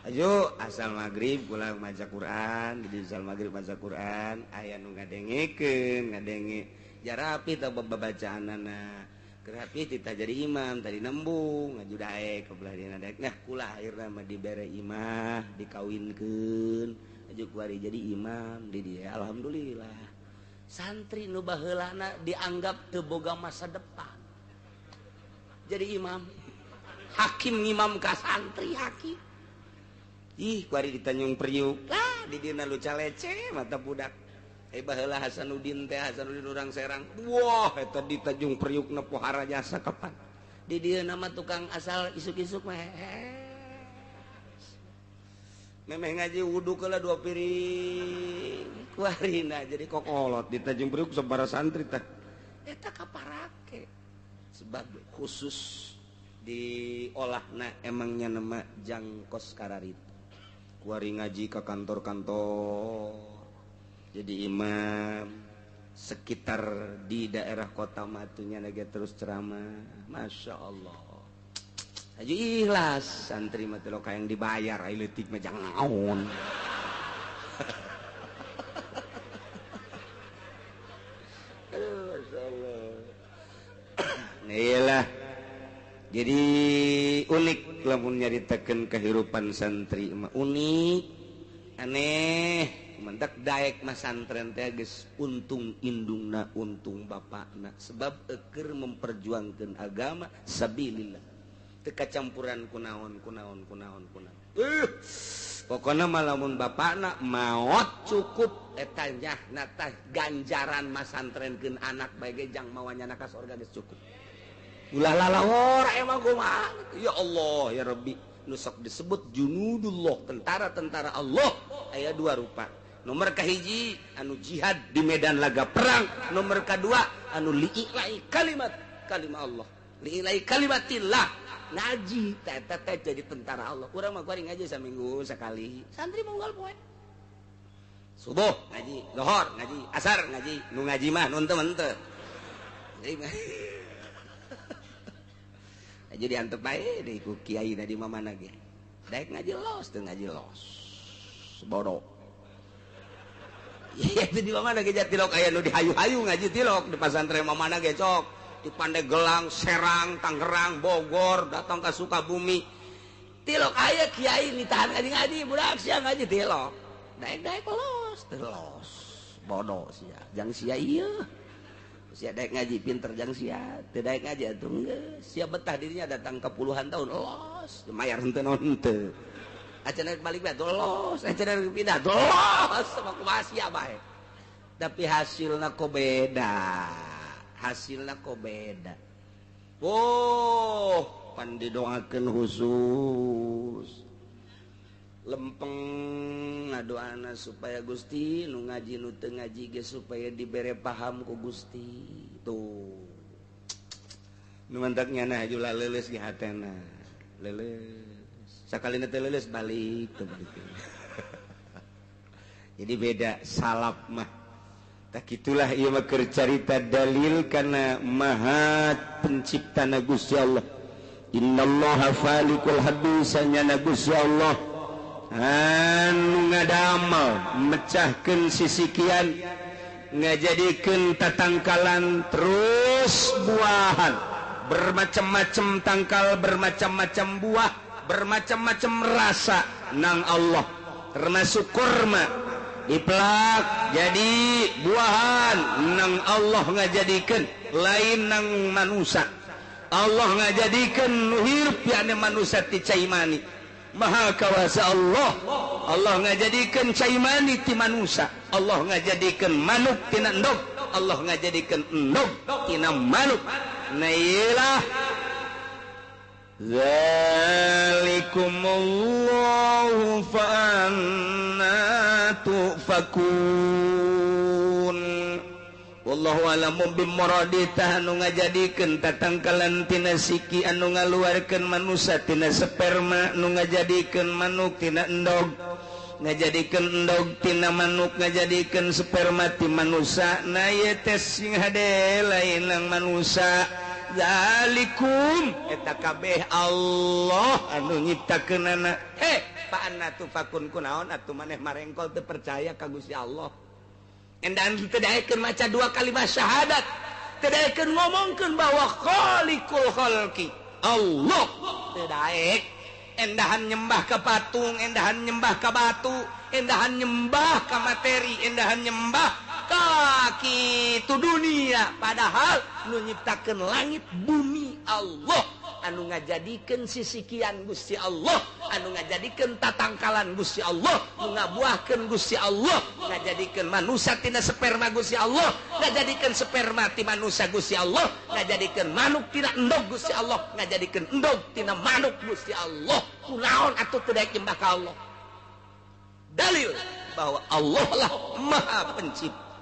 ayo asal maghrib kula maca Quran di asal maghrib maca Quran aya nu ngadengekeun ngadenge jarapi tah babacaanana kerapi tita jadi imam tadi nembung ngaju daek ke belah dina daek nah kula akhirna mah dibere imah dikawinkeun aju kuari jadi imam di dieu alhamdulillah santri nu baheulana dianggap teu boga masa depan jadi imam hakim ngimam ka santri hakim ih kuari di Tanjung Priuk lah di dina luca lece mata budak baheula Hasanuddin urang Serang wah eta di Tanjung Priuk na pohara jasa kapan di dieu nama tukang asal isuk-isuk mah memeh ngaji wudu keula 2 piring kuarina jadi kokolot di Tanjung Priuk sabaraha santri teh eta kaparake sebab khusus diolahna emangnya nama jangkos kararit kuari ngaji ke kantor-kantor jadi imam sekitar di daerah kota matunya lagi terus ceramah masya Allah aja ikhlas santri mati lo kayak yang dibayar ayo letik mah jangan jadi unik lamun nyaritakeun kehidupan santri mah unik aneh mendak daek mah santren teh geus untung indungna untung bapakna sebab eukeur memperjuangkeun agama sabilillah teu kacampuran kunaon pokona mah lamun bapakna maot cukup eta nyahna tah ganjaran mah santrenkeun anak bae ge jang mawanyana ka surga geus cukup ulah lalawor emang kumaha ya Allah ya Rabbi nu sok disebut junudullah tentara-tentara Allah aya dua rupa nomor kahiji anu jihad di medan laga perang nomor kedua anu li'ilai kalimat Allah li'ilai kalimatillah ngaji teh jadi tentara Allah urang mah kuring ngaji saminggu sekali santri munggal poe subuh ngaji lohor ngaji asar ngaji nu ngaji mah nu teu jadi antep bae deui ku kiai na di mamana ge daek ngaji los teu ngaji los bodoh. Iya itu di mana geus tilok aya nu dihayu-hayu ngaji tilok di pasantren mamana ge cok di Pandeglang, Serang, Tangerang, Bogor, datang ke Sukabumi. Tilok aya kiai nitahan ngaji budak sia ngaji tilok. Daek-daek los. Bodoh sia. Jang sia ieu. Sia daek ngaji pinter jang sia. Teu daek ngaji atuh geus. Sia betah dirinya datang ke puluhan tahun los. Mayar henteu naon henteu. Acan balik bae dolos, acan pindah dolos sama kumaha bae. Tapi hasilna kok beda. Oh, pan didoakeun khusus. Lempeng ngadoana supaya Gusti nu ngaji nu teu ngaji ge supaya dibere paham ku Gusti. Tuh. Nu mantak nyana hajula leuleus ge hatena. Leuleus sakali nanti lulus balik jadi beda salap mah tak itulah ia mah cerita dalil karena maha penciptana Gusti Allah innallaha falikul habis sanyana Gusti Allah anu ngadamel mecahkeun sisikian ngajadikeun tatangkalan terus buahan bermacam-macam tangkal bermacam-macam buah bermacam-macam rasa nang Allah termasuk kurma diplak jadi buahan nang Allah ngajadikeun lain nang manusia Allah ngajadikeun nu hirup piana manusia ti cai mani maha kawasa Allah ngajadikeun cai mani ti manusia Allah ngajadikeun manuk tina endog Allah ngajadikeun endog tina manuk na iyalah Zalikumullahu fa'anna tufakun wallahu alamu bimuradi anu ngajadikeun tatangkalan tina siki anu ngaluarkeun manusia tina sperma anu ngajadikeun manuk tina endog ngajadikeun endog tina manuk ngajadikeun sperma ti manusia na ieu teh sing hade lain lang manusia zalikum eta kabeh Allah anu nyiptakeunana pa anna tufakun kunaon atuh maneh marengkol teu percaya ka Gusti Allah endan teu daekeun maca dua kalimat syahadat teu daekeun ngomongkeun bahwa khaliqul khalqi Allah teu daek endahan nyembah ka patung endahan nyembah ka batu endahan nyembah ka materi endahan nyembah kaki tu dunia padahal nu nyiptakeun langit bumi Allah anu ngajadikeun sisikian Gusti Allah anu ngajadikeun tatangkalan Gusti Allah nu ngabuahkeun Gusti Allah ngajadikeun manusia tina sperma Gusti Allah ngajadikeun sperma ti manusia Gusti Allah ngajadikeun manuk tina endog Gusti Allah ngajadikeun endog tina manuk Gusti Allah kunaon atuh teu daek nyembah ka Allah dalil bahwa Allah lah maha pencipta